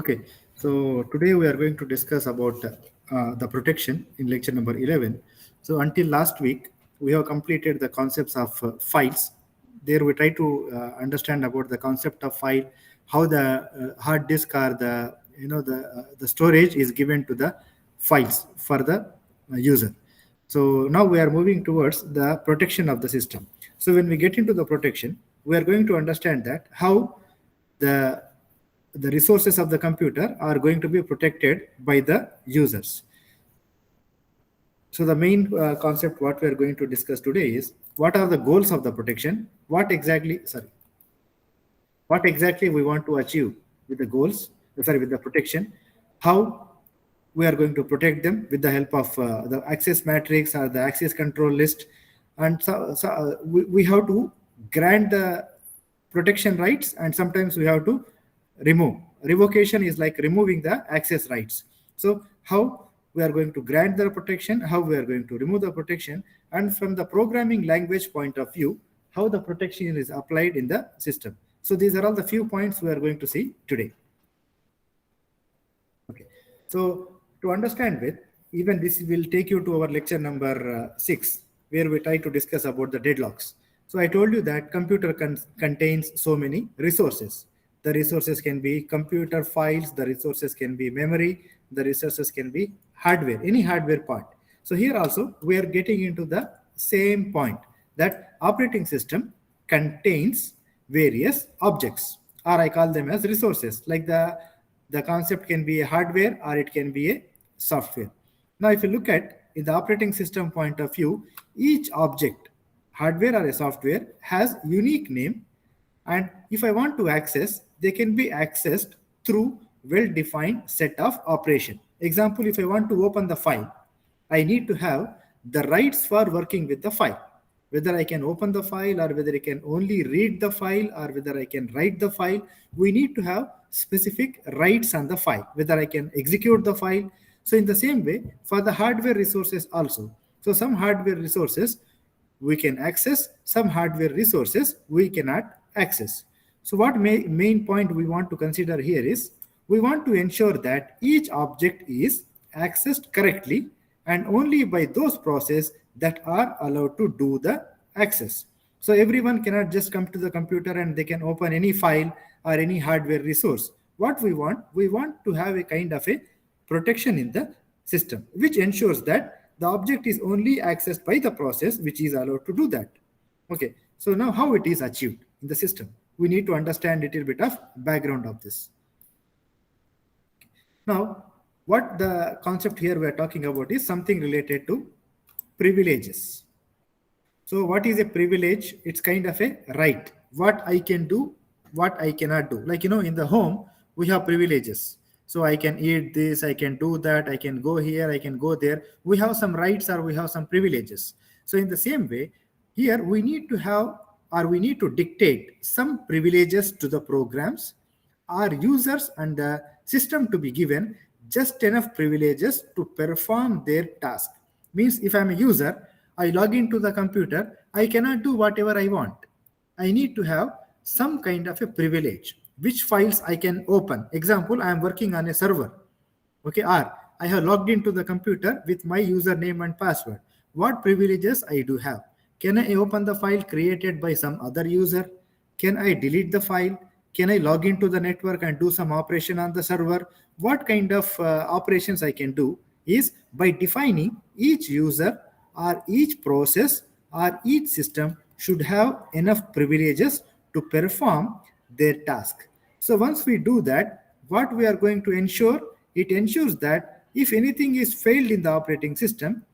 Okay, so today we are going to discuss about the protection in lecture number 11. So until last week, we have completed the concepts of files. There we try to understand about the concept of file, how the hard disk or the storage is given to the files for the user. So now we are moving towards the protection of the system. So when we get into the protection, we are going to understand that how the the resources of the computer are going to be protected by the users. So the main concept what we are going to discuss today is what are the goals of the protection, what exactly we want to achieve with the goals, with the protection, how we are going to protect them with the help of the access matrix or the access control list. And we have to grant the protection rights, and sometimes we have to remove. Revocation is like removing the access rights. So how we are going to grant the protection, how we are going to remove the protection, and from the programming language point of view, how the protection is applied in the system. So these are all the few points we are going to see today. Okay, so to understand with, even this will take you to our lecture number 6, where we try to discuss about the deadlocks. So I told you that computer contains so many resources. The resources can be computer files, the resources can be memory, the resources can be hardware, any hardware part. So here also we are getting into the same point, that operating system contains various objects, or I call them as resources. Like the concept can be a hardware or it can be a software. Now if you look at in the operating system point of view, each object, hardware or a software, has unique name, and if I want to access, they can be accessed through well-defined set of operation. Example, if I want to open the file, I need to have the rights for working with the file, whether I can open the file or whether I can only read the file or whether I can write the file. We need to have specific rights on the file, whether I can execute the file. So in the same way for the hardware resources also, so some hardware resources we can access, some hardware resources we cannot access. So what main point we want to consider here is, we want to ensure that each object is accessed correctly and only by those processes that are allowed to do the access. So everyone cannot just come to the computer and they can open any file or any hardware resource. What we want to have a kind of a protection in the system, which ensures that the object is only accessed by the process which is allowed to do that. Okay, so now how it is achieved in the system, we need to understand a little bit of background of this. Now, what the concept here we are talking about is something related to privileges. So what is a privilege? It's kind of a right, what I can do, what I cannot do. Like, in the home, we have privileges. So I can eat this, I can do that, I can go here, I can go there. We have some rights or we have some privileges. So in the same way, here we need to have, or we need to dictate some privileges to the programs, our users and the system to be given just enough privileges to perform their task. Means if I'm a user, I log into the computer, I cannot do whatever I want. I need to have some kind of a privilege, which files I can open. Example, I am working on a server. Okay, or I have logged into the computer with my username and password. What privileges I do have? Can I open the file created by some other user? Can I delete the file? Can I log into the network and do some operation on the server? What kind of operations I can do is by defining each user or each process or each system should have enough privileges to perform their task. So once we do that, what we are going to ensure, it ensures that if anything is failed in the operating system,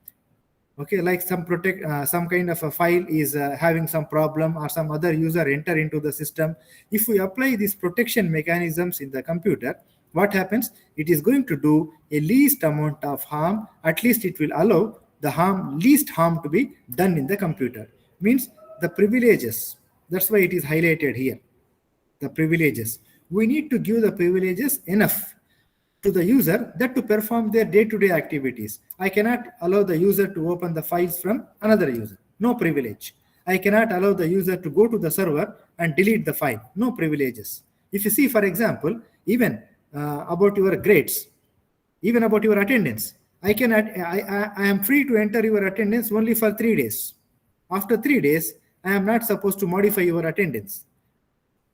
okay, like some kind of a file is having some problem or some other user enter into the system, if we apply these protection mechanisms in the computer, what happens? It is going to do a least amount of harm. At least it will allow the least harm to be done in the computer. Means the privileges, that's why it is highlighted here, the privileges. We need to give the privileges enough to the user that to perform their day-to-day activities. I cannot allow the user to open the files from another user. No privilege. I cannot allow the user to go to the server and delete the file. No privileges. If you see, for example, even about your grades, even about your attendance. I am free to enter your attendance only for 3 days. After 3 days, I am not supposed to modify your attendance.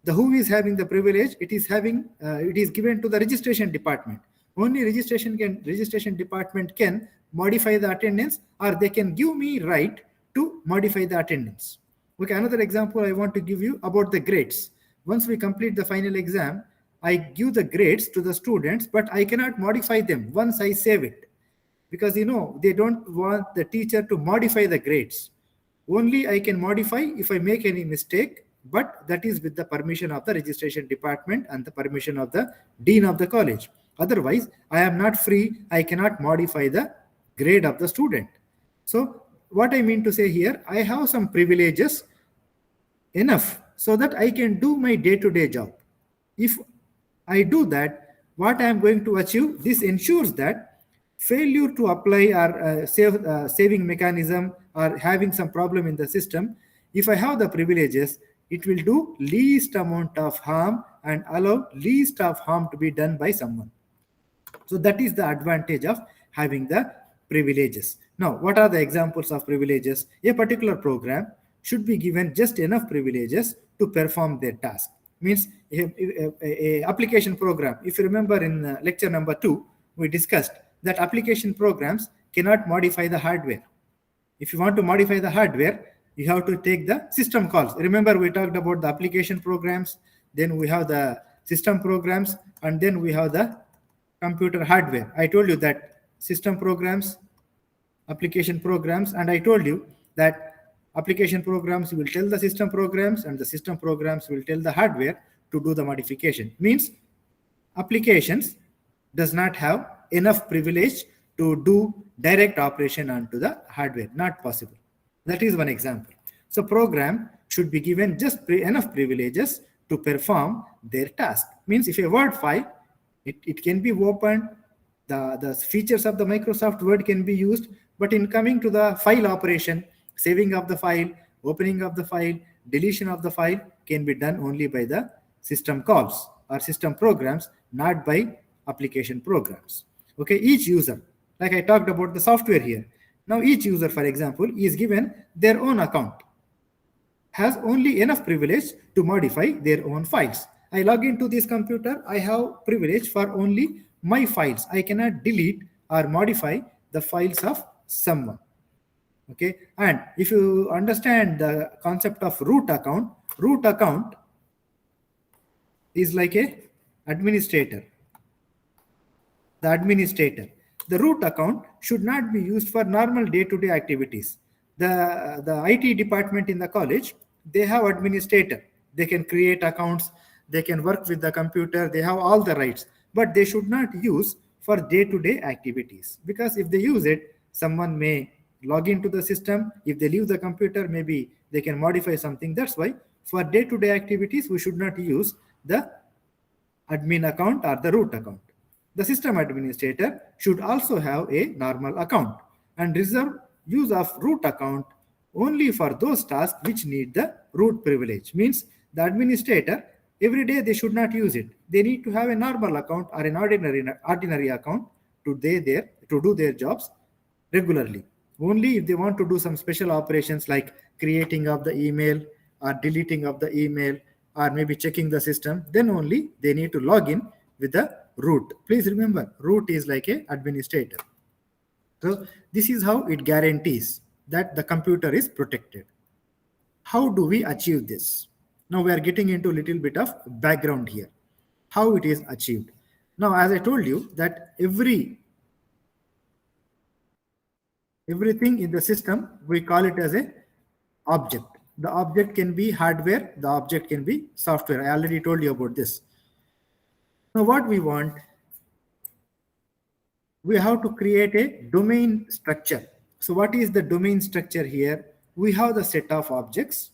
The who is having the privilege, it is given to the registration department. Only registration department can modify the attendance, or they can give me right to modify the attendance. Okay, another example I want to give you about the grades. Once we complete the final exam, I give the grades to the students, but I cannot modify them once I save it, because they don't want the teacher to modify the grades. Only I can modify if I make any mistake, but that is with the permission of the registration department and the permission of the dean of the college. Otherwise, I am not free. I cannot modify the grade of the student. So what I mean to say here, I have some privileges enough so that I can do my day-to-day job. If I do that, what I am going to achieve, this ensures that failure to apply or saving mechanism or having some problem in the system, if I have the privileges, it will do least amount of harm and allow least of harm to be done by someone. So that is the advantage of having the privileges. Now, what are the examples of privileges? A particular program should be given just enough privileges to perform their task. Means a application program. If you remember in lecture number 2, we discussed that application programs cannot modify the hardware. If you want to modify the hardware, you have to take the system calls. Remember, we talked about the application programs, then we have the system programs, and then we have the computer hardware. I told you that system programs, application programs, and I told you that application programs will tell the system programs and the system programs will tell the hardware to do the modification. Means applications does not have enough privilege to do direct operation onto the hardware. Not possible. That is one example. So program should be given just enough privileges to perform their task. Means if a Word file, it can be opened, the features of the Microsoft Word can be used, but in coming to the file operation, saving of the file, opening of the file, deletion of the file can be done only by the system calls or system programs, not by application programs. Okay, each user, like I talked about the software here. Now each user, for example, is given their own account, has only enough privilege to modify their own files. I log into this computer, I have privilege for only my files. I cannot delete or modify the files of someone. Okay, and if you understand the concept of root account is like a administrator. The root account should not be used for normal day-to-day activities. The IT department in the college, they have administrator. They can create accounts, they can work with the computer, they have all the rights, but they should not use for day-to-day activities, because if they use it, someone may log into the system. If they leave the computer, maybe they can modify something. That's why for day-to-day activities, we should not use the admin account or the root account. The system administrator should also have a normal account and reserve use of root account only for those tasks which need the root privilege. Means the administrator, every day they should not use it. They need to have a normal account or an ordinary account to do their jobs regularly. Only if they want to do some special operations like creating of the email or deleting of the email or maybe checking the system, then only they need to log in with the root. Please remember, root is like a administrator. So this is how it guarantees that the computer is protected. How do we achieve this? Now we are getting into a little bit of background here. How it is achieved. Now, as I told you that everything in the system, we call it as a object. The object can be hardware, the object can be software. I already told you about this. Now what we want, we have to create a domain structure. So what is the domain structure here? We have the set of objects.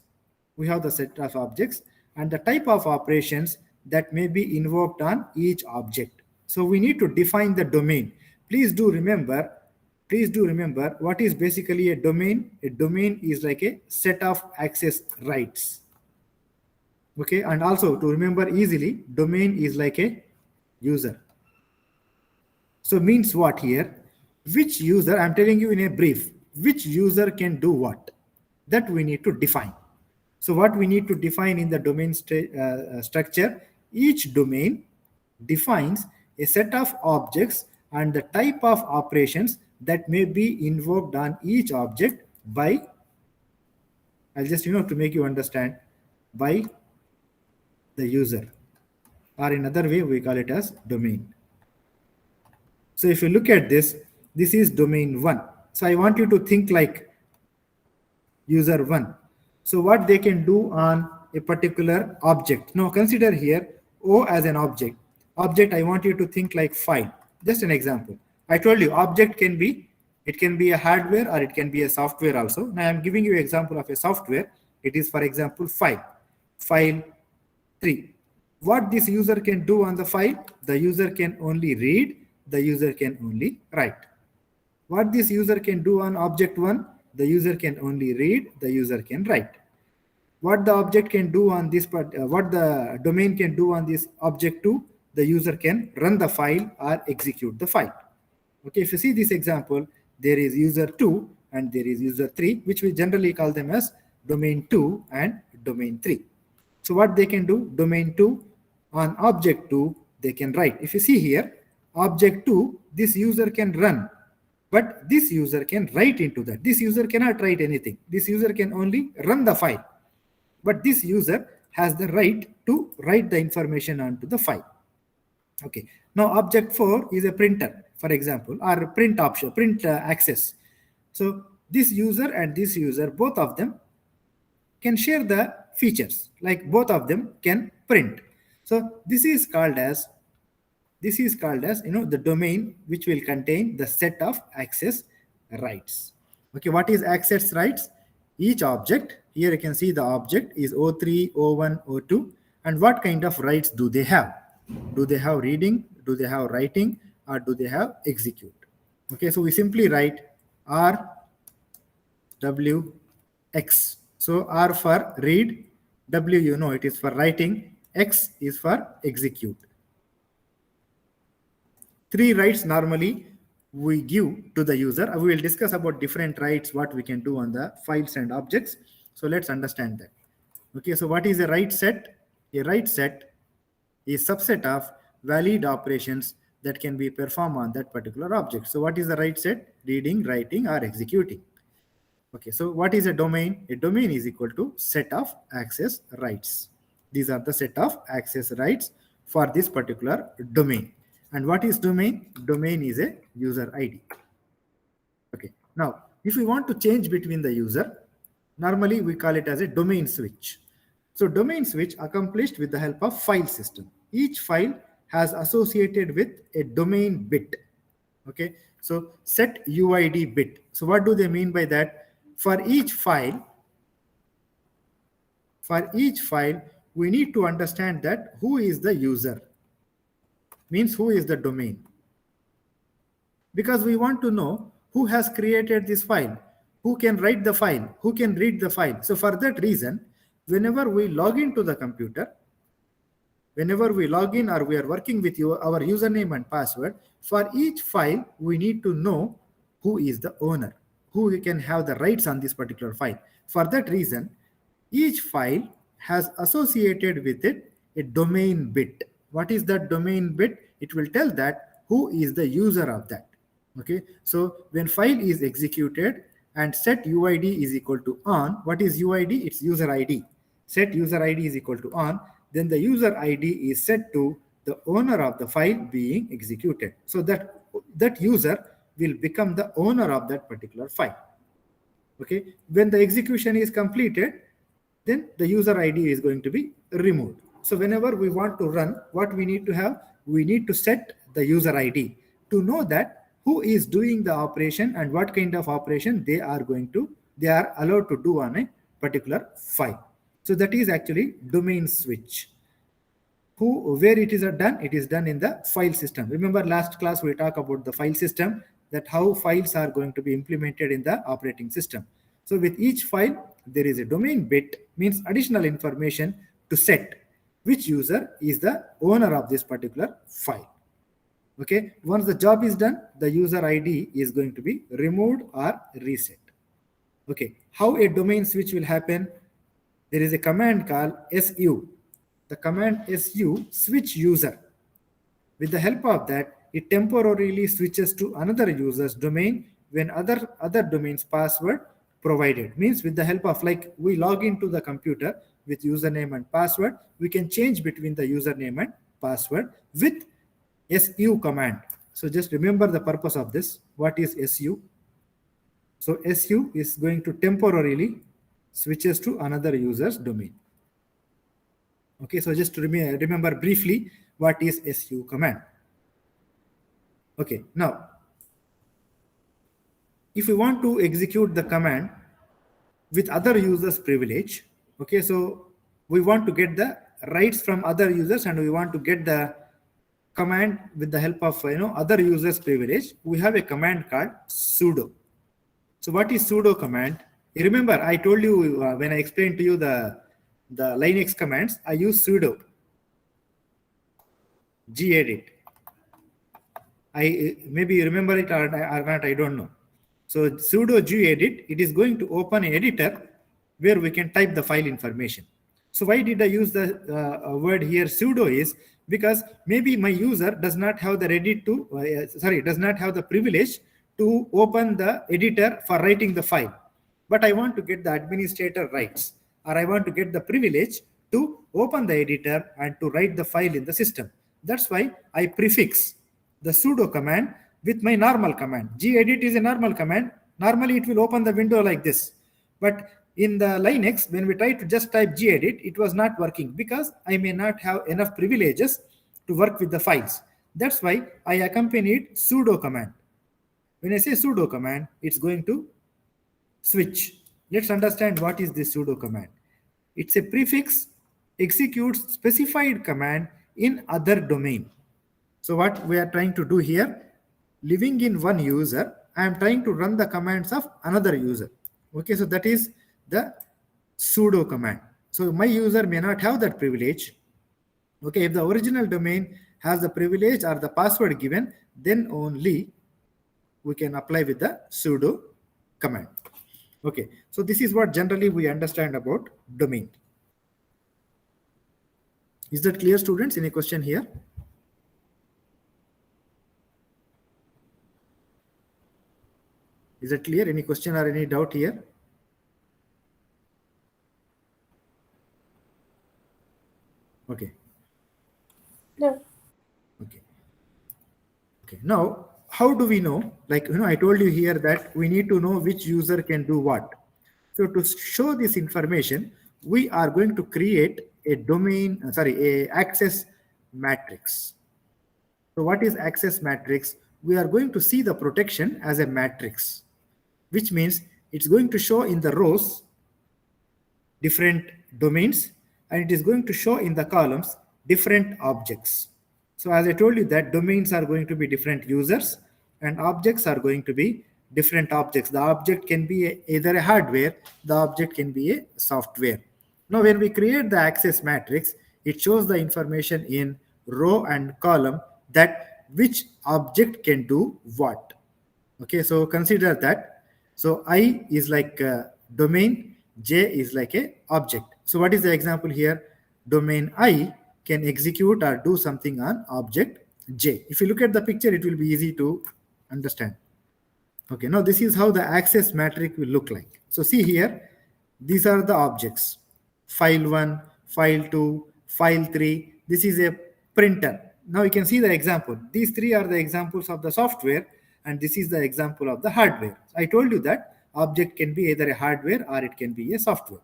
And the type of operations that may be invoked on each object. So we need to define the domain. Please do remember what is basically a domain. A domain is like a set of access rights. Okay, and also to remember easily, domain is like a user. So means what here? Which user, I'm telling you in a brief, which user can do what? That we need to define. So what we need to define in the domain structure, each domain defines a set of objects and the type of operations that may be invoked on each object by, I'll just, to make you understand, by the user, or in other way we call it as domain. So if you look at this, this is domain 1. So I want you to think like user 1. So what they can do on a particular object. Now consider here O as an object. Object, I want you to think like file. Just an example. I told you object can be, it can be a hardware or it can be a software also. Now I'm giving you an example of a software. It is, for example, file 3. What this user can do on the file? The user can only read, the user can only write. What this user can do on object 1? The user can only read, the user can write. What the object can do on this part, what the domain can do on this object 2? The user can run the file or execute the file. Okay, if you see this example, there is user 2 and there is user 3, which we generally call them as domain 2 and domain 3. So what they can do? Domain 2 on object 2, they can write. If you see here, object 2, this user can run, but this user can write into that. This user cannot write anything. This user can only run the file, but this user has the right to write the information onto the file. Okay, now object 4 is a printer, for example, or print option, print access. So this user and this user, both of them can share the features, like both of them can print. So this is called as the domain which will contain the set of access rights. Okay, what is access rights? Each object, here you can see the object is O3, O1, O2, and what kind of rights do they have? Do they have reading, do they have writing, or do they have execute? Okay, so we simply write R W X. So R for read, W it is for writing, X is for execute. 3 rights normally we give to the user. We will discuss about different rights, what we can do on the files and objects. So let's understand that. Okay, so what is a write set? A write set is subset of valid operations that can be performed on that particular object. So what is the write set? Reading, writing, or executing. Okay, so what is a domain? A domain is equal to set of access rights. These are the set of access rights for this particular domain. And what is domain? Domain is a user ID. Okay, now if we want to change between the user, normally we call it as a domain switch. So domain switch accomplished with the help of file system. Each file has associated with a domain bit. Okay, so set UID bit. So what do they mean by that? For each file, we need to understand that who is the user, means who is the domain, because we want to know who has created this file, who can write the file, who can read the file. So for that reason, whenever we log into the computer, whenever we log in or we are working with our username and password, for each file we need to know who is the owner, who can have the rights on this particular file. For that reason, each file has associated with it a domain bit. What is that domain bit? It will tell that who is the user of that. Okay, so when file is executed and set UID is equal to on, what is UID? It's user ID. Set user ID is equal to on, then the user ID is set to the owner of the file being executed. So that user will become the owner of that particular file. Okay, when the execution is completed, then the user ID is going to be removed. So whenever we want to run, what we need to have? We need to set the user ID to know that who is doing the operation and what kind of operation they are allowed to do on a particular file. So that is actually domain switch. Where it is done? It is done in the file system. Remember last class we talked about the file system, that how files are going to be implemented in the operating system. So with each file, there is a domain bit, means additional information to set which user is the owner of this particular file. Okay, once the job is done, the user ID is going to be removed or reset. Okay, how a domain switch will happen? There is a command called su. The command su switch user. With the help of that, it temporarily switches to another user's domain when other domain's password provided. Means with the help of, like, we log into the computer with username and password, we can change between the username and password with su command. So just remember the purpose of this. What is su? So su is going to temporarily switches to another user's domain. Okay, so just remember briefly what is su command. Okay, now if we want to execute the command with other users privilege, okay, so we want to get the rights from other users and we want to get the command with the help of other users privilege, we have a command called sudo. So what is sudo command? You remember I told you when I explained to you the Linux commands, I use sudo gedit. Maybe you remember it or not, I don't know. So sudo gedit, it is going to open an editor where we can type the file information. So why did I use the word here sudo is because maybe my user does not have the does not have the privilege to open the editor for writing the file. But I want to get the administrator rights, or I want to get the privilege to open the editor and to write the file in the system. That's why I prefix the sudo command with my normal command. Gedit is a normal command. Normally it will open the window like this. But in the Linux, when we try to just type gedit, it was not working because I may not have enough privileges to work with the files. That's why I accompanied sudo command. When I say sudo command, it's going to switch. Let's understand what is this sudo command. It's a prefix, executes specified command in other domain. So what we are trying to do here, living in one user, I am trying to run the commands of another user. Okay, so that is the sudo command. So my user may not have that privilege. Okay, if the original domain has the privilege or the password given, then only we can apply with the sudo command. Okay, so this is what generally we understand about domain. Is that clear, students? Any question here? Is that clear? Any question or any doubt here? Okay. No. Okay. Okay. Now, how do we know? Like, I told you here that we need to know which user can do what. So to show this information, we are going to create a a access matrix. So what is access matrix? We are going to see the protection as a matrix, which means it's going to show in the rows different domains, and it is going to show in the columns different objects. So as I told you that domains are going to be different users and objects are going to be different objects. The object can be either a hardware, the object can be a software. Now when we create the access matrix, it shows the information in row and column that which object can do what. Okay, so consider that. So I is like a domain, J is like a object. So what is the example here? Domain I can execute or do something on object J. If you look at the picture, it will be easy to understand. Okay, now this is how the access matrix will look like. So see here, these are the objects. File 1, file 2, file 3. This is a printer. Now you can see the example. These three are the examples of the software, and this is the example of the hardware. I told you that object can be either a hardware or it can be a software.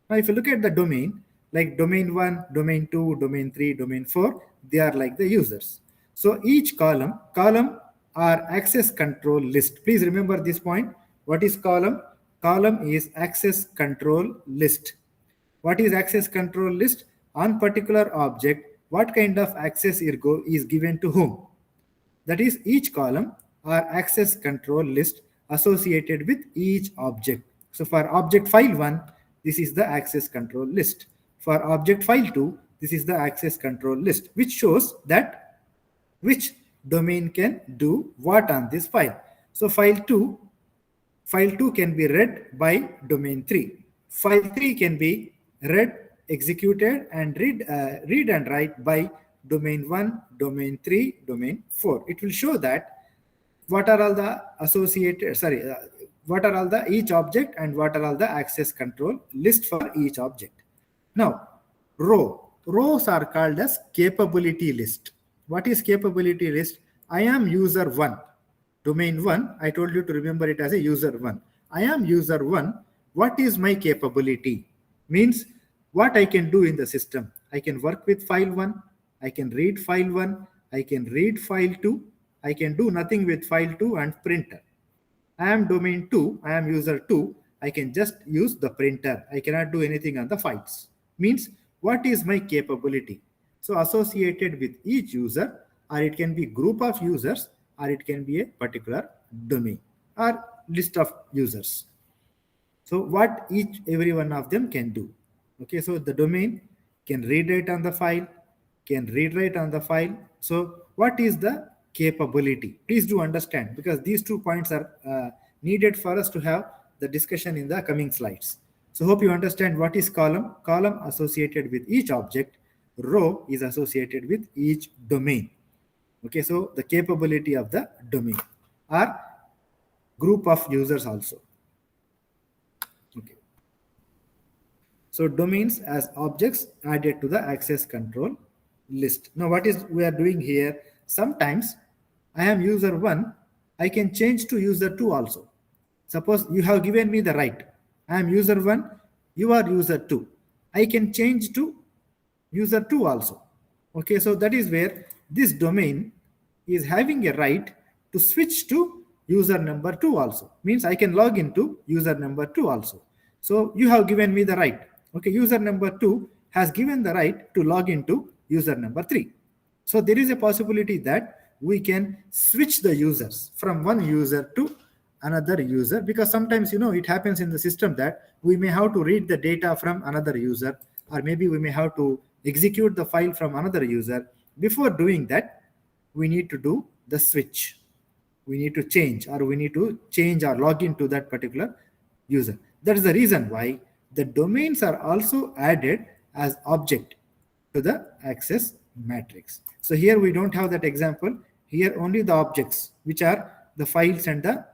Now if you look at the domain, like domain 1, domain 2, domain 3, domain 4, they are like the users. So each column are access control list. Please remember this point. What is column? Column is access control list. What is access control list? On particular object, what kind of access is given to whom? That is, each column are access control list associated with each object. So for object file 1, this is the access control list. For object file 2, this is the access control list, which shows that which domain can do what on this file. So file 2 can be read by domain 3. File 3 can be read, executed, and read and write by domain 1, domain 3, domain 4. It will show that what are all the associated, what are all the each object and what are all the access control list for each object. Now, rows are called as capability list. What is capability list? I am user 1. Domain 1, I told you to remember it as a user 1. I am user 1. What is my capability? Means what I can do in the system. I can work with file 1. I can read file 1. I can read file 2. I can do nothing with file 2 and printer. I am domain 2. I am user 2. I can just use the printer. I cannot do anything on the files. Means what is my capability? So associated with each user, or it can be group of users, or it can be a particular domain or list of users. So what every one of them can do. Okay, so the domain can read write on the file, can read write on the file. So what is the capability? Please do understand, because these 2 points are needed for us to have the discussion in the coming slides. So hope you understand what is column. Column associated with each object, row is associated with each domain. Okay, so the capability of the domain or group of users also. Okay. So domains as objects added to the access control list. Now what is we are doing here? Sometimes I am user 1, I can change to user 2 also. Suppose you have given me the right. I am user 1, you are user 2. I can change to user 2 also. Okay, so that is where this domain is having a right to switch to user number 2 also. Means I can log into user number 2 also. So you have given me the right. Okay, user number 2 has given the right to log into user number 3. So there is a possibility that we can switch the users from one user to another user, because sometimes it happens in the system that we may have to read the data from another user, or maybe we may have to execute the file from another user. Before doing that, we need to do the switch. We need to change, or we need to change or log into that particular user. That is the reason why the domains are also added as object to the access matrix. So here we don't have that example. Here only the objects, which are the files and the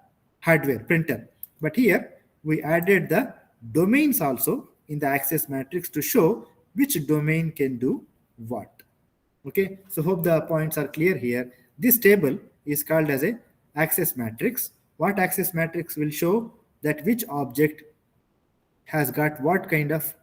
hardware printer. But here we added the domains also in the access matrix to show which domain can do what. Okay, so hope the points are clear here. This table is called as a access matrix. What access matrix will show that which object has got what kind of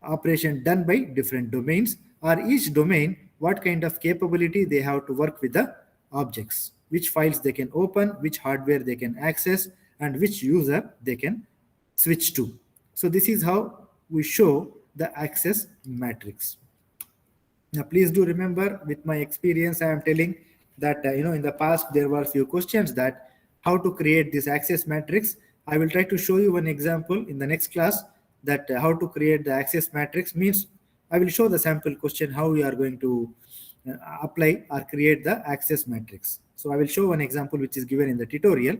operation done by different domains, or each domain what kind of capability they have to work with the objects, which files they can open, which hardware they can access, and which user they can switch to. So this is how we show the access matrix. Now please do remember, with my experience I am telling that in the past there were few questions that how to create this access matrix. I will try to show you one example in the next class, that how to create the access matrix. Means I will show the sample question how we are going to apply or create the access matrix. So I will show one example which is given in the tutorial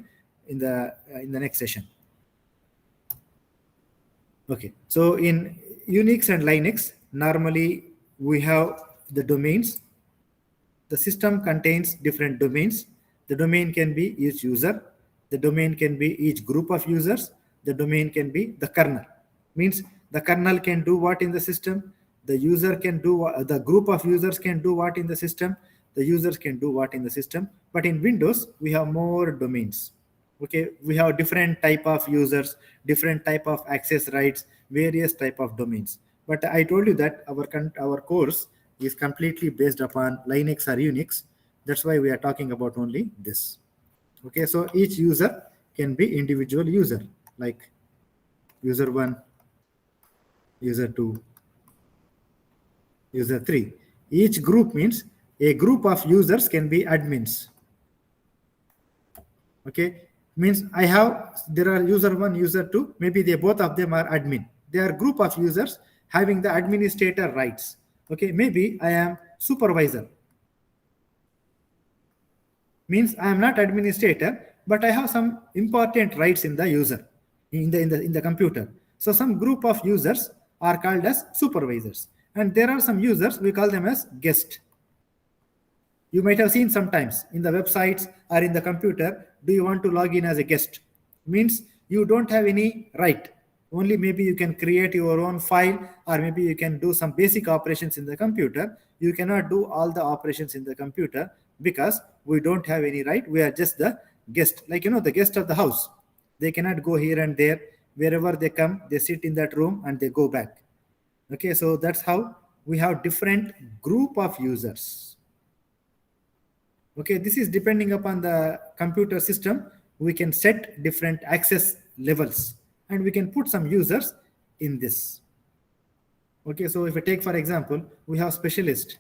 in the next session. Okay, so in Unix and Linux, normally we have the domains. The system contains different domains. The domain can be each user. The domain can be each group of users. The domain can be the kernel. Means the kernel can do what in the system. The user can do what, the group of users can do what in the system. The users can do what in the system. But in Windows, we have more domains. Okay, we have different type of users, different type of access rights, various type of domains. But I told you that our course is completely based upon Linux or Unix. That's why we are talking about only this. Okay, so each user can be individual user, like user 1, user 2, user 3. Each group means a group of users can be admins. Okay, means there are user 1, user 2, maybe both of them are admin. They are group of users having the administrator rights. Okay, maybe I am supervisor. means I am not administrator, but I have some important rights in the user, in the computer. So some group of users are called as supervisors, and there are some users, we call them as guest. You might have seen sometimes in the websites or in the computer, do you want to log in as a guest? Means you don't have any right. Only maybe you can create your own file, or maybe you can do some basic operations in the computer. You cannot do all the operations in the computer because we don't have any right. We are just the guest, like, the guest of the house. They cannot go here and there. Wherever they come, they sit in that room and they go back. Okay, so that's how we have different group of users. Okay, this is depending upon the computer system. We can set different access levels and we can put some users in this. Okay, so if I take, for example, we have specialist.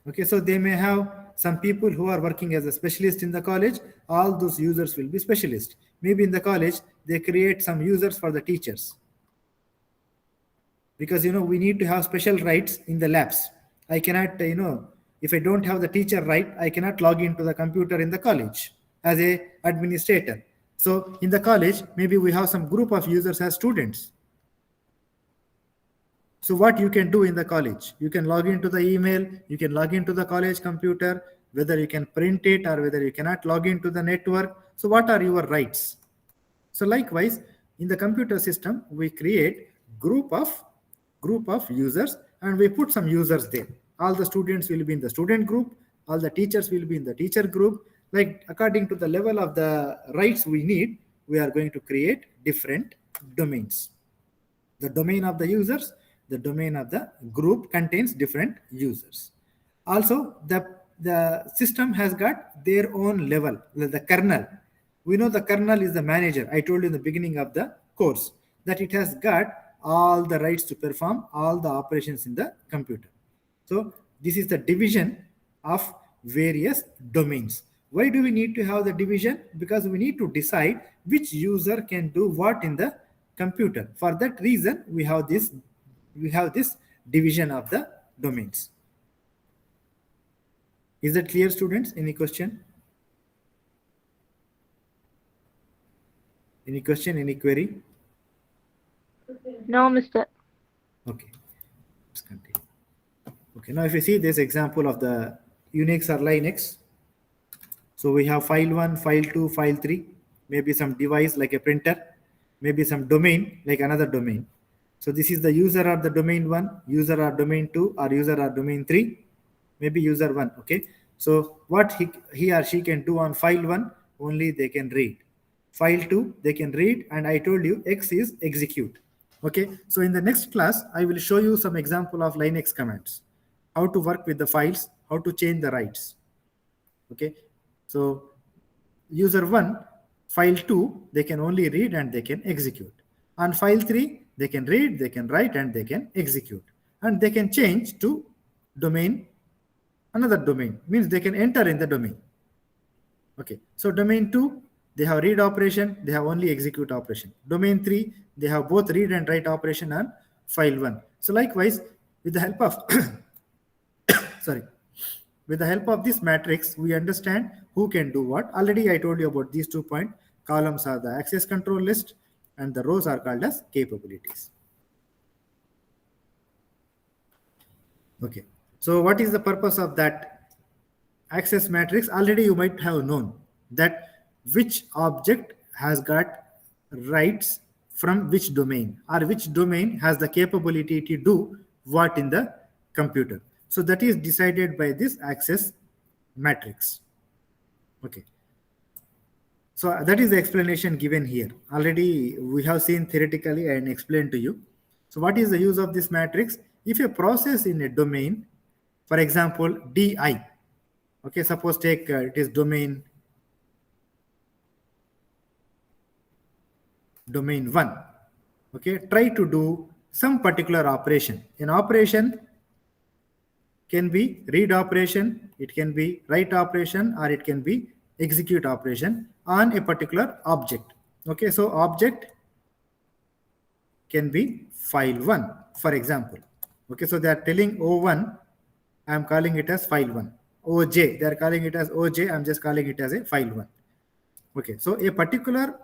Okay, so they may have some people who are working as a specialist in the college. All those users will be specialist. Maybe in the college, they create some users for the teachers. Because, we need to have special rights in the labs. I cannot, if I don't have the teacher right, I cannot log into the computer in the college as a administrator. So in the college, maybe we have some group of users as students. So what you can do in the college, you can log into the email, you can log into the college computer, whether you can print it or whether you cannot log into the network. So what are your rights? So likewise, in the computer system, we create group of users and we put some users there. All the students will be in the student group, all the teachers will be in the teacher group. Like according to the level of the rights we need, we are going to create different domains. The domain of the users, the domain of the group contains different users. Also, the system has got their own level, the kernel. We know the kernel is the manager. I told you in the beginning of the course that it has got all the rights to perform all the operations in the computer. So this is the division of various domains. Why do we need to have the division? Because we need to decide which user can do what in the computer. For that reason, we have this division of the domains. Is that clear, students? Any question? Any question, any query? No, Mr. Okay, let's continue. Okay, now if you see this example of the Unix or Linux, so we have file 1, file 2, file 3, maybe some device like a printer, maybe some domain like another domain. So this is the user or the domain 1, user or domain 2, or user or domain 3, maybe user 1. Okay, so what he or she can do on file 1, only they can read. File 2, they can read, and I told you X is execute. Okay, so in the next class, I will show you some example of Linux commands, how to work with the files, how to change the rights. Okay, so user 1, file 2, they can only read and they can execute. On file 3, they can read, they can write, and they can execute. And they can change to domain, another domain, means they can enter in the domain. Okay, so domain 2, they have read operation, they have only execute operation. Domain 3, they have both read and write operation on file 1. So likewise, with the help of with the help of this matrix, we understand who can do what. Already I told you about these 2 points. Columns are the access control list and the rows are called as capabilities. Okay, so what is the purpose of that access matrix? Already you might have known that which object has got rights from which domain, or which domain has the capability to do what in the computer. So that is decided by this access matrix. Okay, so that is the explanation given here. Already we have seen theoretically and explained to you. So what is the use of this matrix? If a process in a domain, for example, DI, okay, suppose take it is domain 1, okay, try to do some particular operation. An operation can be read operation, it can be write operation, or it can be execute operation on a particular object. Okay, so object can be file 1, for example. Okay, so they are telling O1, I am calling it as file 1. OJ. They are calling it as OJ. I'm just calling it as a file 1. Okay, so a particular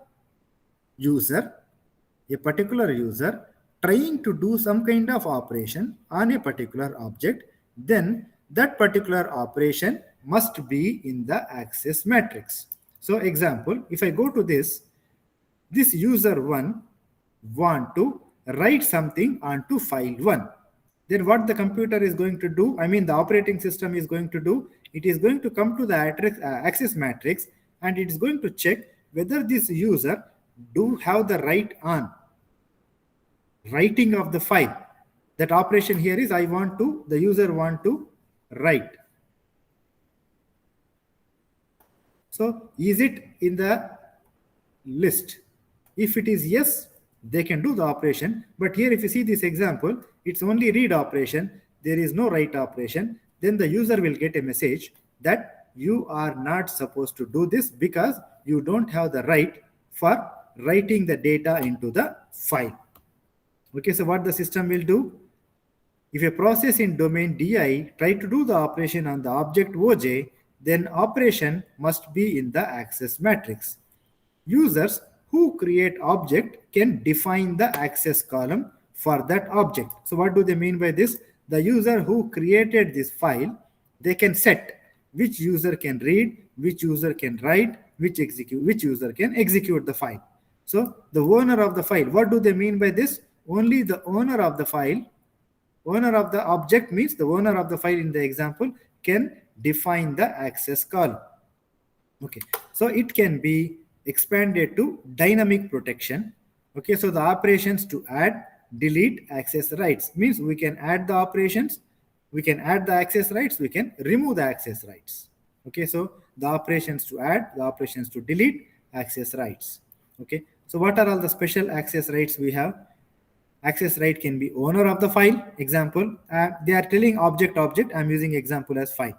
user trying to do some kind of operation on a particular object, then that particular operation must be in the access matrix. So example, if I go to this user 1 want to write something onto file 1, then what the computer is going to do, I mean the operating system is going to do, it is going to come to the access matrix and it is going to check whether this user do have the right on writing of the file. That operation here is the user want to write. So is it in the list? If it is yes, they can do the operation. But here if you see this example, it's only read operation. There is no write operation. Then the user will get a message that you are not supposed to do this because you don't have the right for writing the data into the file. Okay, so what the system will do? If a process in domain DI try to do the operation on the object OJ, then operation must be in the access matrix. Users who create object can define the access column for that object. So what do they mean by this? The user who created this file, they can set which user can read, which user can write, which user can execute the file. So the owner of the file, what do they mean by this? Only the owner of the file, owner of the object means the owner of the file in the example can define the access column. Okay, so it can be expanded to dynamic protection. Okay, so the operations to add, delete, access rights means we can add the operations, we can add the access rights, we can remove the access rights. Okay, so the operations to add, the operations to delete, access rights. Okay, so what are all the special access rights we have? Access right can be owner of the file. Example, they are telling object. I'm using example as file.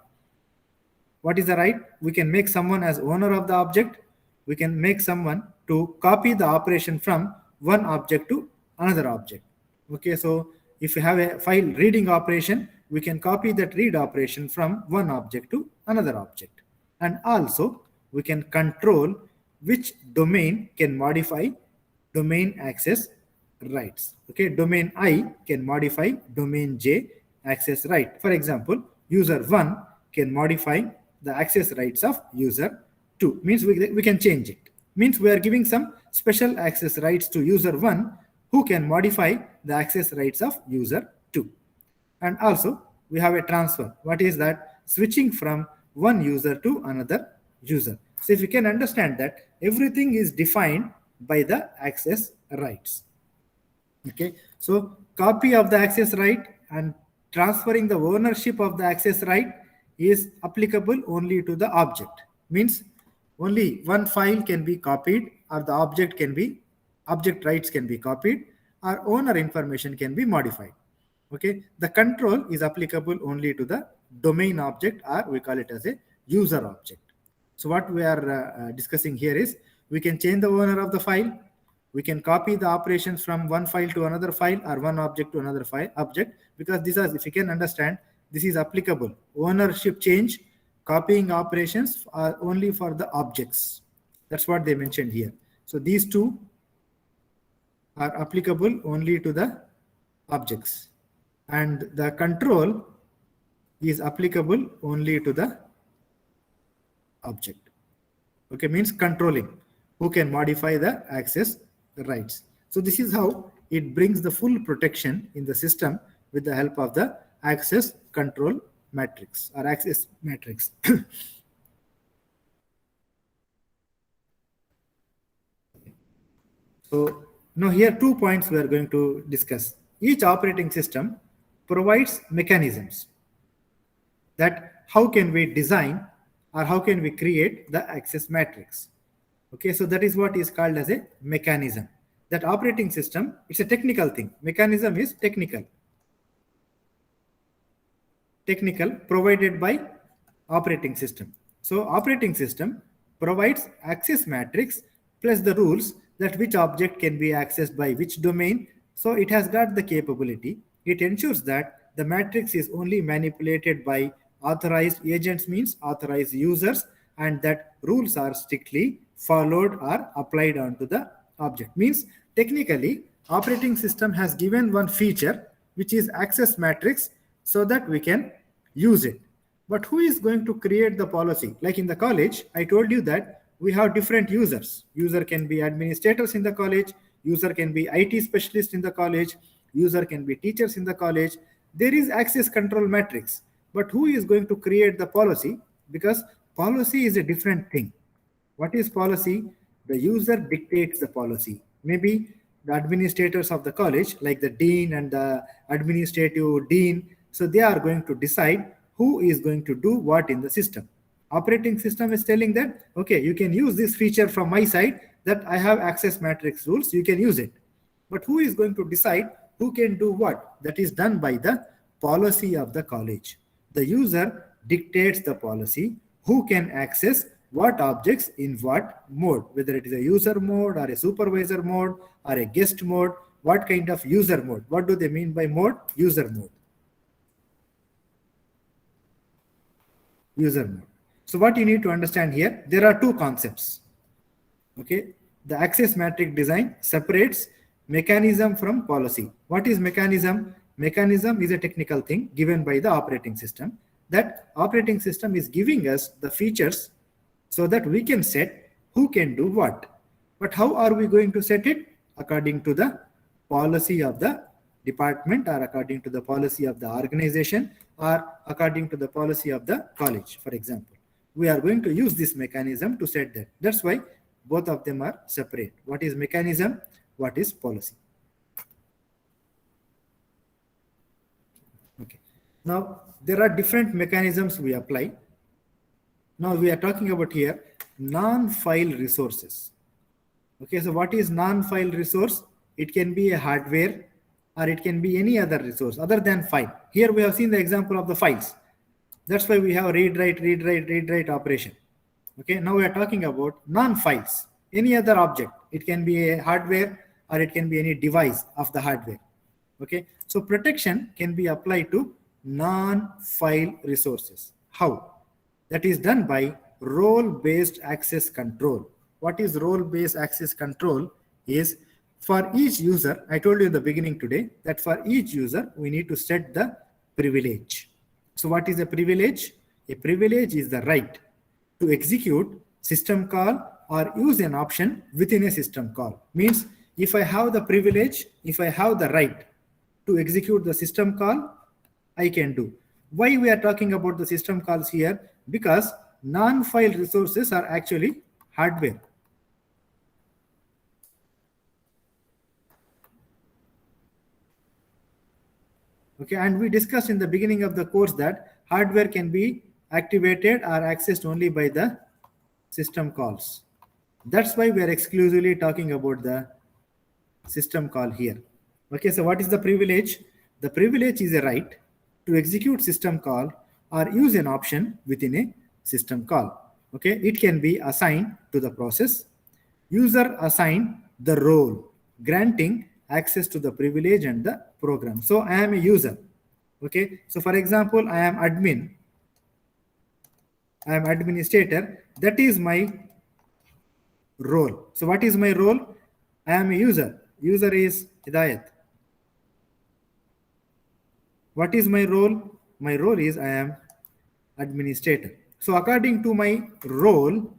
What is the right? We can make someone as owner of the object. We can make someone to copy the operation from one object to another object. Okay, so if you have a file reading operation, we can copy that read operation from one object to another object. And also we can control which domain can modify domain access rights. Okay, domain I can modify domain J access right. For example, user 1 can modify the access rights of user 2. Means we can change it. Means we are giving some special access rights to user 1 who can modify the access rights of user 2. And also we have a transfer. What is that? Switching from one user to another user. So if you can understand that everything is defined by the access rights. Okay, so copy of the access right and transferring the ownership of the access right is applicable only to the object. Means only one file can be copied, or the object rights can be copied, or owner information can be modified. Okay, the control is applicable only to the domain object, or we call it as a user object. So what we are discussing here is we can change the owner of the file. We can copy the operations from one file to another file or one object to another file object, because this is, if you can understand, this is applicable. Ownership change, copying operations are only for the objects. That's what they mentioned here. So these two are applicable only to the objects, and the control is applicable only to the object. Okay, means controlling who can modify the access rights. So this is how it brings the full protection in the system with the help of the access control matrix or access matrix. So now here 2 points we are going to discuss. Each operating system provides mechanisms that how can we design or how can we create the access matrix. Okay, so that is what is called as a mechanism. That operating system, it's a technical thing. Mechanism is technical provided by operating system. So operating system provides access matrix plus the rules that which object can be accessed by which domain. So it has got the capability. It ensures that the matrix is only manipulated by Authorized agents means authorized users, and that rules are strictly followed or applied onto the object. Means technically, operating system has given one feature which is access matrix so that we can use it. But who is going to create the policy? Like in the college, I told you that we have different users. User can be administrators in the college, user can be IT specialist in the college, user can be teachers in the college. There is access control matrix. But who is going to create the policy? Because policy is a different thing. What is policy? The user dictates the policy. Maybe the administrators of the college, like the dean and the administrative dean, so they are going to decide who is going to do what in the system. Operating system is telling that, okay, you can use this feature from my side, that I have access matrix rules, you can use it. But who is going to decide who can do what? That is done by the policy of the college. The user dictates the policy, who can access what objects in what mode, whether it is a user mode or a supervisor mode or a guest mode, what kind of user mode. What do they mean by mode? User mode. User mode. So what you need to understand here, there are two concepts. Okay, the access matrix design separates mechanism from policy. What is mechanism? Mechanism is a technical thing given by the operating system. That operating system is giving us the features so that we can set who can do what. But how are we going to set it? According to the policy of the department, or according to the policy of the organization, or according to the policy of the college, for example. We are going to use this mechanism to set that. That's why both of them are separate. What is mechanism? What is policy? Okay. Now, there are different mechanisms we apply. Now, we are talking about here non-file resources. Okay, so what is non-file resource? It can be a hardware, or it can be any other resource other than file. Here we have seen the example of the files. That's why we have read, write operation. Okay, now we are talking about non-files, any other object. It can be a hardware, or it can be any device of the hardware. Okay, so protection can be applied to non-file resources. How? That is done by role-based access control. What is role-based access control? Is for each user, I told you in the beginning today that for each user, we need to set the privilege. So what is a privilege? A privilege is the right to execute system call or use an option within a system call. Means if I have the privilege, if I have the right to execute the system call, I can do. Why we are talking about the system calls here? Because non-file resources are actually hardware. Okay, and we discussed in the beginning of the course that hardware can be activated or accessed only by the system calls. That's why we are exclusively talking about the system call here. Okay, so what is the privilege? The privilege is a right to execute system call or use an option within a system call. Okay, it can be assigned to the process. User assign the role, granting access to the privilege and the program. So I am a user. Okay, so for example, I am admin, I am administrator. That is my role. So what is my role? I am a user. User is Hidayat. What is my role? My role is I am administrator. So according to my role,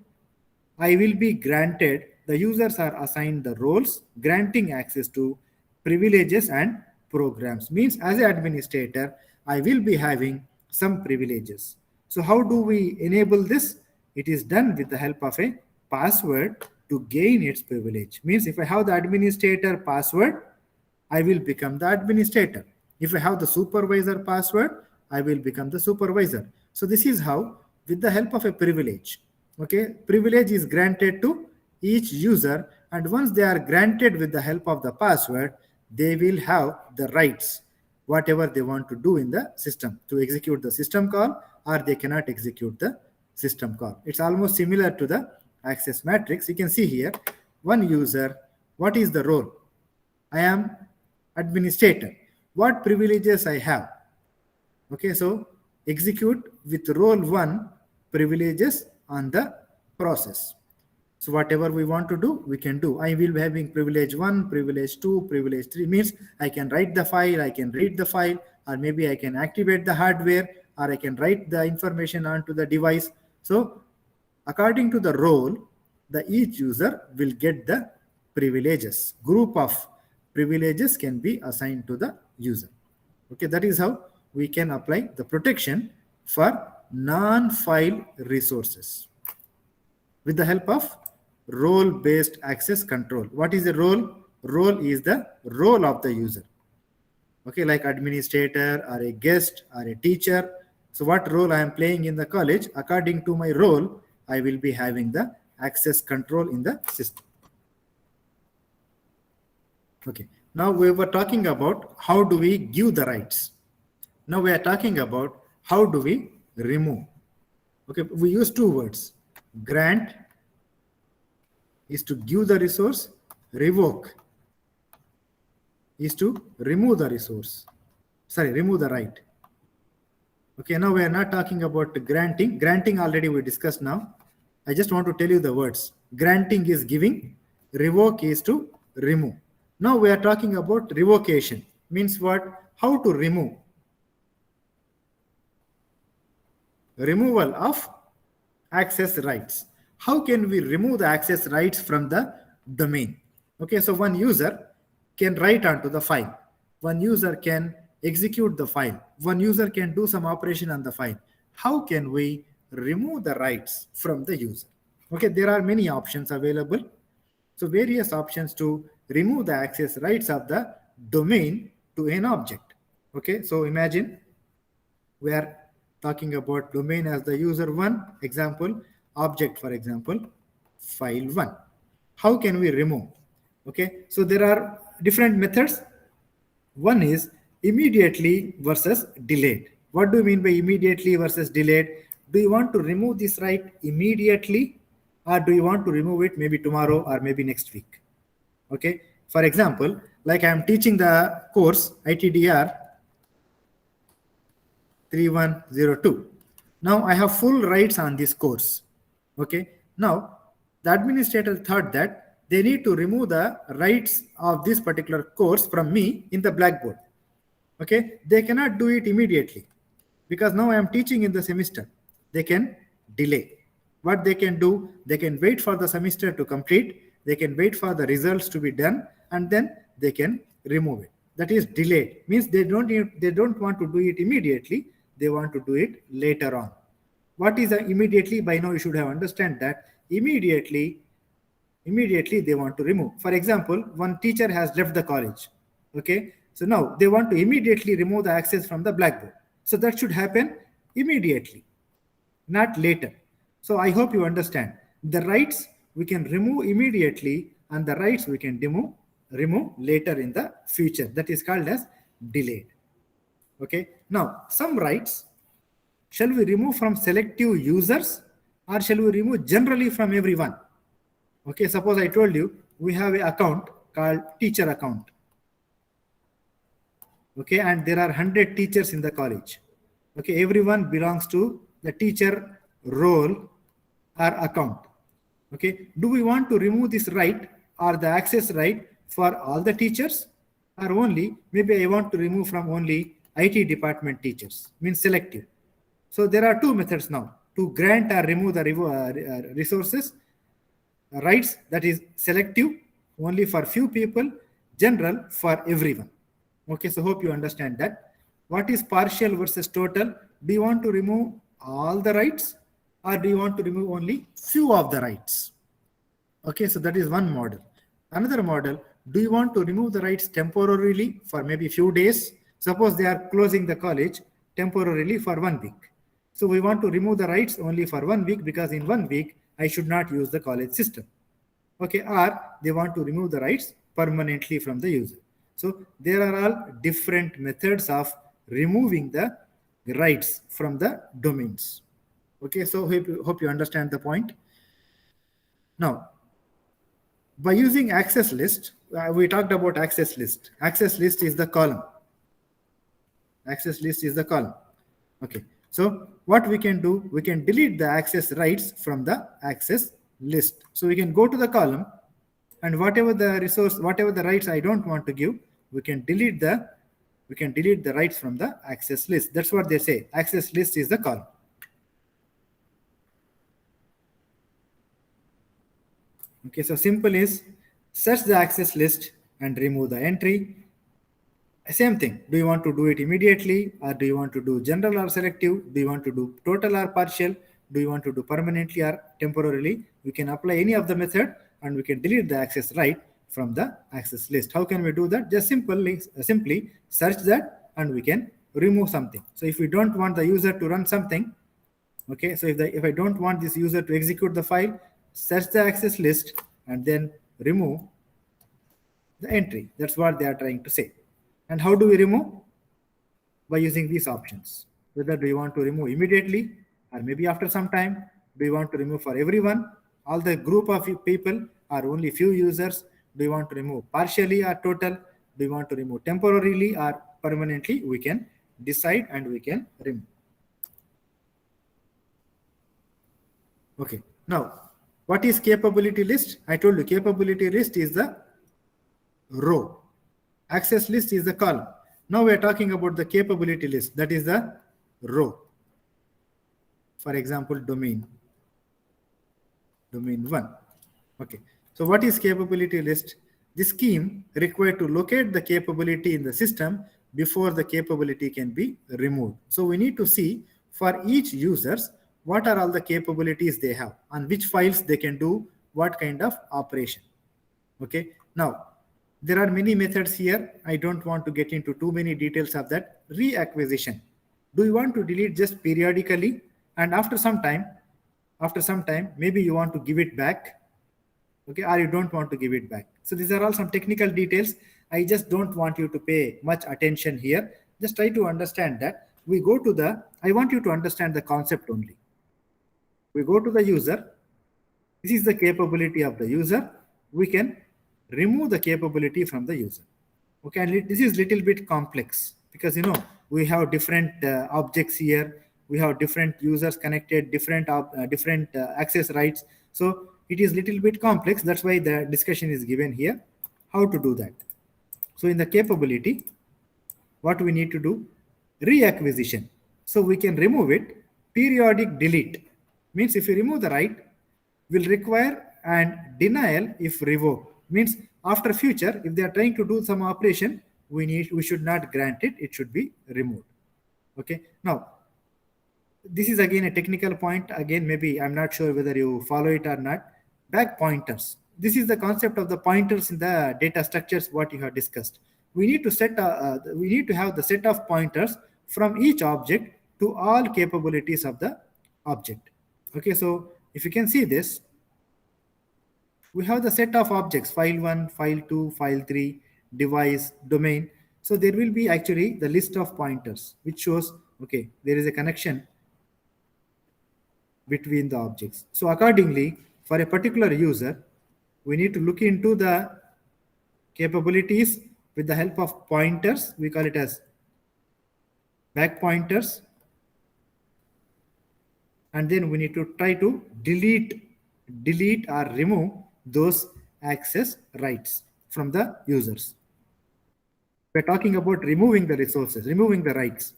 I will be granted, the users are assigned the roles, granting access to privileges and programs. Means as an administrator, I will be having some privileges. So how do we enable this? It is done with the help of a password to gain its privilege. Means if I have the administrator password, I will become the administrator. If I have the supervisor password, I will become the supervisor. So this is how, with the help of a privilege. Okay, privilege is granted to each user, and once they are granted with the help of the password, they will have the rights, whatever they want to do in the system, to execute the system call, or they cannot execute the system call. It's almost similar to the access matrix. You can see here, one user, what is the role? I am administrator. What privileges I have? Okay, so execute with role 1 privileges on the process. So whatever we want to do, we can do. I will be having privilege 1, privilege 2, privilege 3, means I can write the file, I can read the file, or maybe I can activate the hardware, or I can write the information onto the device. So according to the role, each user will get the privileges. Group of privileges can be assigned to the user. Okay, that is how we can apply the protection for non-file resources with the help of role-based access control. What is a role? Role is the role of the user. Okay, like administrator or a guest or a teacher. So what role I am playing in the college, according to my role, I will be having the access control in the system. Okay, now we were talking about how do we give the rights. Now we are talking about how do we remove. Okay, we use two words. Grant is to give the resource, revoke is to remove the resource. Remove the right. Okay, now we are not talking about granting. Granting already we discussed now. I just want to tell you the words. Granting is giving, revoke is to remove. Now we are talking about revocation. Means what? How to remove. Removal of access rights. How can we remove the access rights from the domain? Okay, so one user can write onto the file. One user can execute the file. One user can do some operation on the file. How can we remove the rights from the user? Okay, there are many options available. So various options to remove the access rights of the domain to an object. Okay, so imagine we are talking about domain as the user 1, example, object, for example, file 1. How can we remove? Okay, so there are different methods. One is immediately versus delayed. What do you mean by immediately versus delayed? Do you want to remove this right immediately, or do you want to remove it maybe tomorrow or maybe next week? Okay, for example, like I am teaching the course ITDR 3102. Now I have full rights on this course. Okay, now the administrator thought that they need to remove the rights of this particular course from me in the Blackboard. Okay, they cannot do it immediately because now I am teaching in the semester. They can delay. What they can do, they can wait for the semester to complete, they can wait for the results to be done, and then they can remove it. That is delayed. Means they don't want to do it immediately, they want to do it later on. What is immediately? By now you should have understand that immediately they want to remove. For example, one teacher has left the college. Okay, so now they want to immediately remove the access from the Blackboard. So that should happen immediately, not later. So I hope you understand. The rights we can remove immediately, and the rights we can remove later in the future. That is called as delayed. Okay, now some rights, shall we remove from selective users or shall we remove generally from everyone? Okay, suppose I told you we have an account called teacher account. Okay, and there are 100 teachers in the college. Okay, everyone belongs to the teacher role or account. Okay, do we want to remove this right or the access right for all the teachers, or only maybe I want to remove from only IT department teachers, means selective. So there are two methods now to grant or remove the resources. Rights, that is selective, only for few people, general for everyone. Okay, so hope you understand that. What is partial versus total? Do you want to remove all the rights or do you want to remove only few of the rights? Okay, so that is one model. Another model, do you want to remove the rights temporarily for maybe few days? Suppose they are closing the college temporarily for 1 week. So we want to remove the rights only for 1 week because in 1 week I should not use the college system. Okay, or they want to remove the rights permanently from the user. So there are all different methods of removing the rights from the domains. Okay, so hope you understand the point. Now, by using access list, we talked about access list. Access list is the column. Access list is the column. Okay, So what we can do, we can delete the access rights from the access list. So we can go to the column, and whatever the resource, whatever the rights I don't want to give, we can delete the rights from the access list. That's what they say. Access list is the column. Okay, so simple is search the access list and remove the entry. Same thing. Do you want to do it immediately, or do you want to do general or selective? Do you want to do total or partial? Do you want to do permanently or temporarily? We can apply any of the method, and we can delete the access right from the access list. How can we do that? Just simply search that, and we can remove something. So if we don't want the user to run something, okay, so if I don't want this user to execute the file, search the access list and then remove the entry. That's what they are trying to say. And how do we remove? By using these options. Whether do you want to remove immediately, or maybe after some time? Do you want to remove for everyone, all the group of people, or only few users? Do you want to remove partially or total? Do you want to remove temporarily or permanently? We can decide and we can remove. Okay, now what is capability list? I told you capability list is the row, access list is the column. Now we are talking about the capability list, that is the row. For example, domain 1. Okay, so what is capability list? The scheme required to locate the capability in the system before the capability can be removed. So we need to see for each users what are all the capabilities they have, on which files they can do what kind of operation. Okay, now there are many methods here. I don't want to get into too many details of that. Reacquisition. Do you want to delete just periodically, and after some time, maybe you want to give it back, okay, or you don't want to give it back? So these are all some technical details. I just don't want you to pay much attention here. Just try to understand that. I want you to understand the concept only. We go to the user. This is the capability of the user. We can remove the capability from the user. Okay, and this is little bit complex because we have different objects here. We have different users connected, different access rights. So it is little bit complex. That's why the discussion is given here. How to do that? So in the capability, what we need to do? Reacquisition. So we can remove it. Periodic delete means if you remove the right, will require and denial if revoked. Means after future, if they are trying to do some operation, we should not grant it. It should be removed. Okay. Now, this is again a technical point. Again, maybe I'm not sure whether you follow it or not. Back pointers. This is the concept of the pointers in the data structures. What you have discussed. We need to have the set of pointers from each object to all capabilities of the object. Okay. So if you can see this, we have the set of objects: file 1, file 2, file 3, device, domain. So there will be actually the list of pointers which shows, okay, there is a connection between the objects. So accordingly, for a particular user, we need to look into the capabilities with the help of pointers. We call it as back pointers. And then we need to try to delete or remove those access rights from the users. We're talking about removing the resources, removing the rights.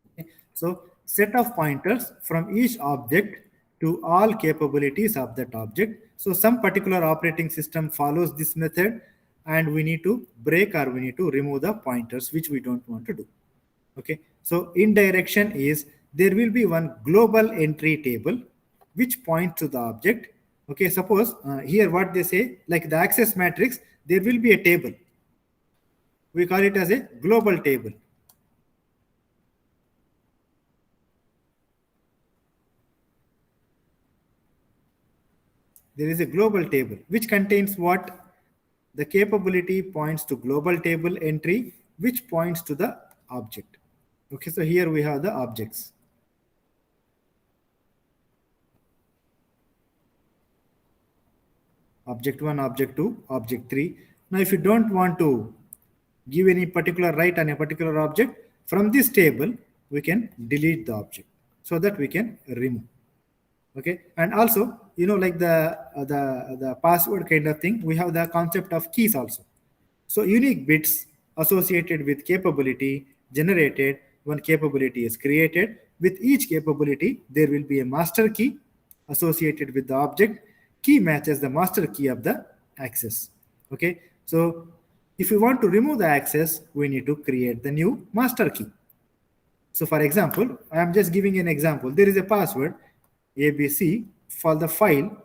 Okay. So set of pointers from each object to all capabilities of that object. So some particular operating system follows this method, and we need to break or we need to remove the pointers which we don't want to do. Okay. So indirection is there will be one global entry table which points to the object. Okay, suppose here what they say, like the access matrix, there will be a table. We call it as a global table. There is a global table which contains what? The capability points to global table entry, which points to the object. Okay, so here we have the objects. Object 1, object 2, object 3. Now, if you don't want to give any particular right on a particular object, from this table, we can delete the object, so that we can remove. Okay, and also, like the password kind of thing, we have the concept of keys also. So unique bits associated with capability generated when capability is created. With each capability, there will be a master key associated with the object. Key matches the master key of the access. Okay, so if we want to remove the access, we need to create the new master key. So for example, I am just giving an example. There is a password ABC for the file1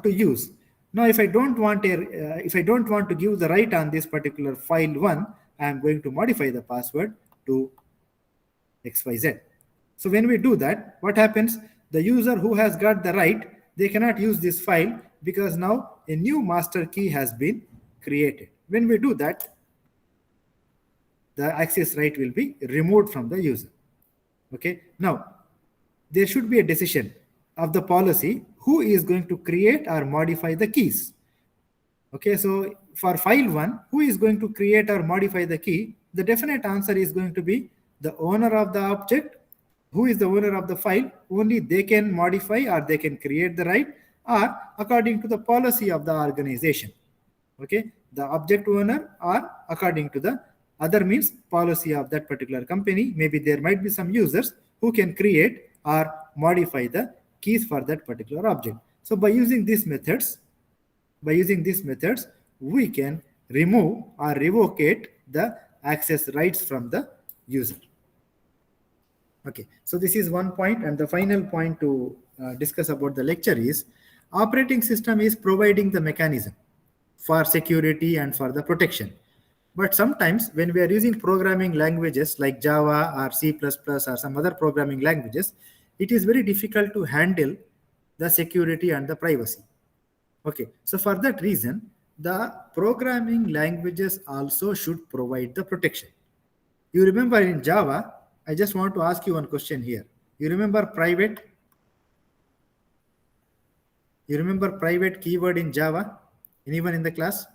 to use. Now, if I don't want to give the right on this particular file1, I am going to modify the password to XYZ. So when we do that, what happens? The user who has got the right, they cannot use this file because now a new master key has been created. When we do that, the access right will be removed from the user. Okay. Now, there should be a decision of the policy who is going to create or modify the keys. Okay, so for file1, who is going to create or modify the key? The definite answer is going to be the owner of the object. Who is the owner of the file? Only they can modify or they can create the right, or according to the policy of the organization. Okay, the object owner, or according to the other means policy of that particular company. Maybe there might be some users who can create or modify the keys for that particular object. So by using these methods, we can remove or revocate the access rights from the user. Okay, so this is one point, and the final point to discuss about the lecture is operating system is providing the mechanism for security and for the protection. But sometimes when we are using programming languages like Java or C++ or some other programming languages, it is very difficult to handle the security and the privacy. Okay, so for that reason, the programming languages also should provide the protection. You remember in Java, I just want to ask you one question here. You remember private? You remember private keyword in Java? Anyone in the class?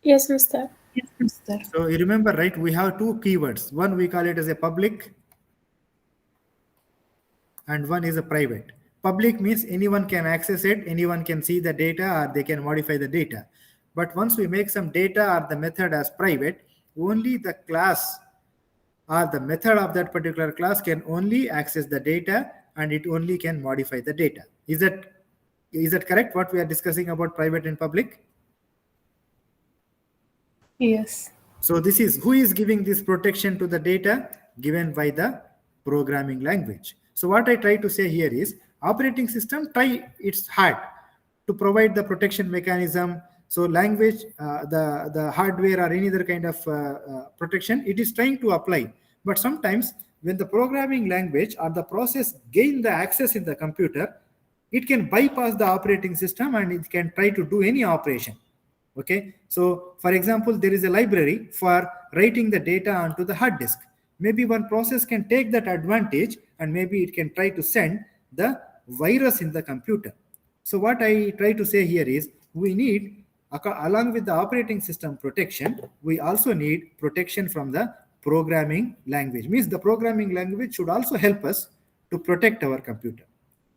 Yes, Mr. Yes, Mr. So you remember, right? We have two keywords. One we call it as a public, and one is a private. Public means anyone can access it, anyone can see the data, or they can modify the data. But once we make some data or the method as private, only the class or the method of that particular class can only access the data, and it only can modify the data. Is that correct, what we are discussing about private and public? Yes. So this is who is giving this protection to the data? Given by the programming language. So what I try to say here is operating system try its hard to provide the protection mechanism. So language, the hardware or any other kind of protection, it is trying to apply. But sometimes when the programming language or the process gain the access in the computer, it can bypass the operating system and it can try to do any operation. Okay, so for example, there is a library for writing the data onto the hard disk. Maybe one process can take that advantage and maybe it can try to send the virus in the computer. So what I try to say here is we need, along with the operating system protection, we also need protection from the programming language. Means the programming language should also help us to protect our computer.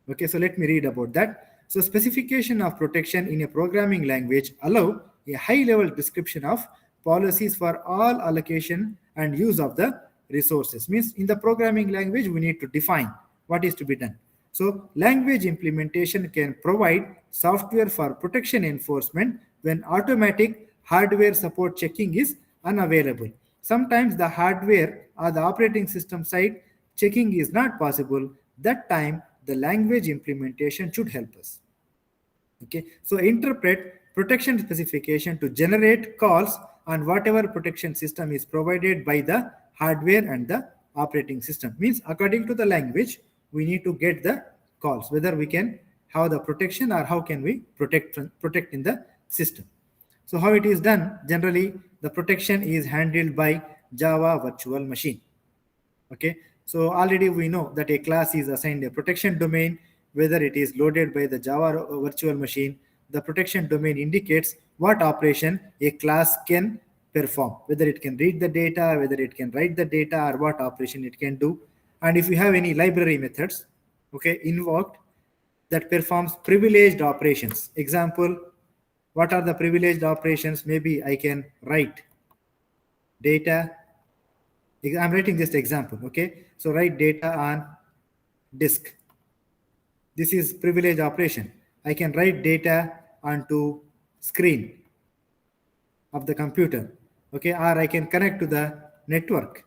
Okay, so let me read about that. So specification of protection in a programming language allow a high-level description of policies for all allocation and use of the resources. Means in the programming language, we need to define what is to be done. So language implementation can provide software for protection enforcement when automatic hardware support checking is unavailable. Sometimes the hardware or the operating system side checking is not possible. That time, the language implementation should help us. Okay, so interpret protection specification to generate calls on whatever protection system is provided by the hardware and the operating system. Means according to the language, we need to get the calls, whether we can have the protection or how can we protect in the system. So how it is done? Generally, the protection is handled by Java virtual machine. Okay, so already we know that a class is assigned a protection domain, whether it is loaded by the Java virtual machine. The protection domain indicates what operation a class can perform, whether it can read the data, whether it can write the data, or what operation it can do. And if you have any library methods, okay, invoked, that performs privileged operations. Example, what are the privileged operations? Maybe I can write data. I'm writing just example, okay? So write data on disk. This is privileged operation. I can write data onto screen of the computer, okay? Or I can connect to the network.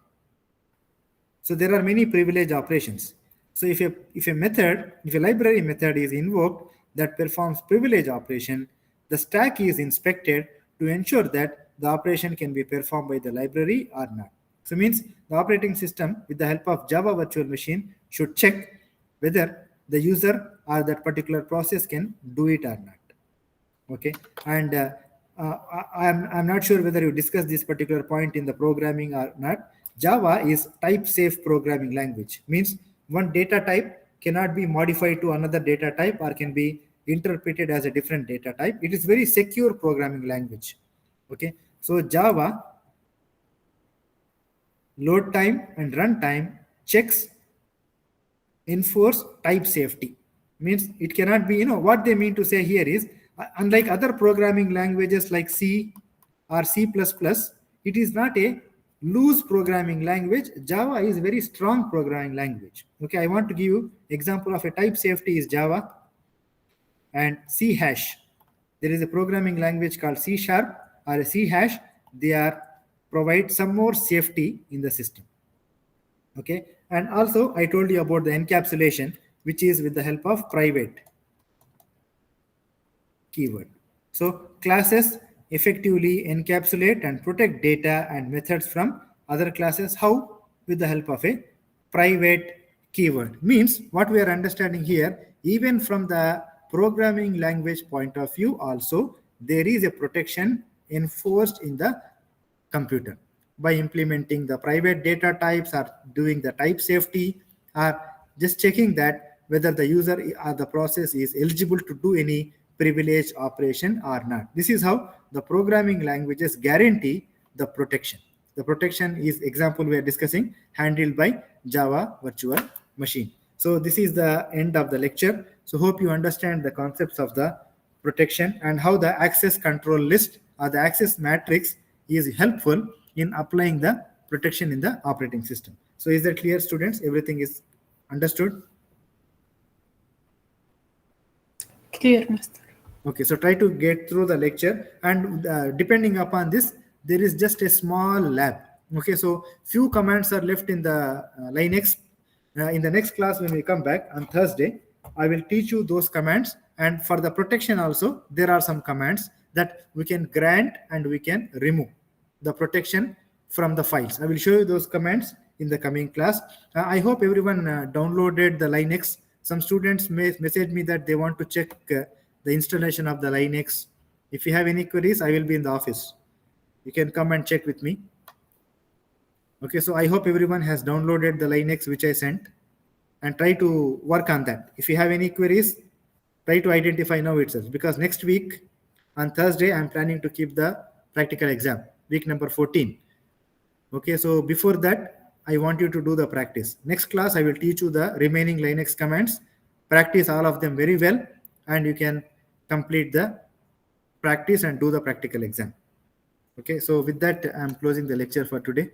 So there are many privileged operations. So if a library method is invoked that performs privilege operation, the stack is inspected to ensure that the operation can be performed by the library or not. So means the operating system with the help of Java virtual machine should check whether the user or that particular process can do it or not. Okay, and I'm not sure whether you discussed this particular point in the programming or not. Java is type safe programming language, means one data type cannot be modified to another data type or can be interpreted as a different data type. It is very secure programming language. Okay, so Java load time and run time checks enforce type safety, means it cannot be, what they mean to say here is, unlike other programming languages like C or C++, it is not a loose programming language. Java is very strong programming language. Okay, I want to give you example of a type safety is Java and C hash. There is a programming language called C# or a C hash. They are provide some more safety in the system. Okay, and also I told you about the encapsulation, which is with the help of private keyword. So classes effectively encapsulate and protect data and methods from other classes. How? With the help of a private keyword. Means what we are understanding here, even from the programming language point of view also, there is a protection enforced in the computer by implementing the private data types or doing the type safety or just checking that whether the user or the process is eligible to do any privileged operation or not. This is how the programming languages guarantee the protection. The protection is example we are discussing handled by Java virtual machine. So this is the end of the lecture. So hope you understand the concepts of the protection and how the access control list or the access matrix is helpful in applying the protection in the operating system. So is that clear, students? Everything is understood? Clear, Master. Okay, so try to get through the lecture, and depending upon this, there is just a small lab. Okay, so few commands are left in the Linux. In the next class, when we come back on Thursday, I will teach you those commands. And for the protection also, there are some commands that we can grant and we can remove the protection from the files. I will show you those commands in the coming class. I hope everyone downloaded the Linux. Some students may message me that they want to check the installation of the Linux. If you have any queries, I will be in the office. You can come and check with me. Okay, so I hope everyone has downloaded the Linux which I sent and try to work on that. If you have any queries, try to identify now itself, because next week on Thursday, I'm planning to keep the practical exam, week number 14. Okay, so before that, I want you to do the practice. Next class, I will teach you the remaining Linux commands. Practice all of them very well, and you can complete the practice and do the practical exam. Okay, so with that, I'm closing the lecture for today.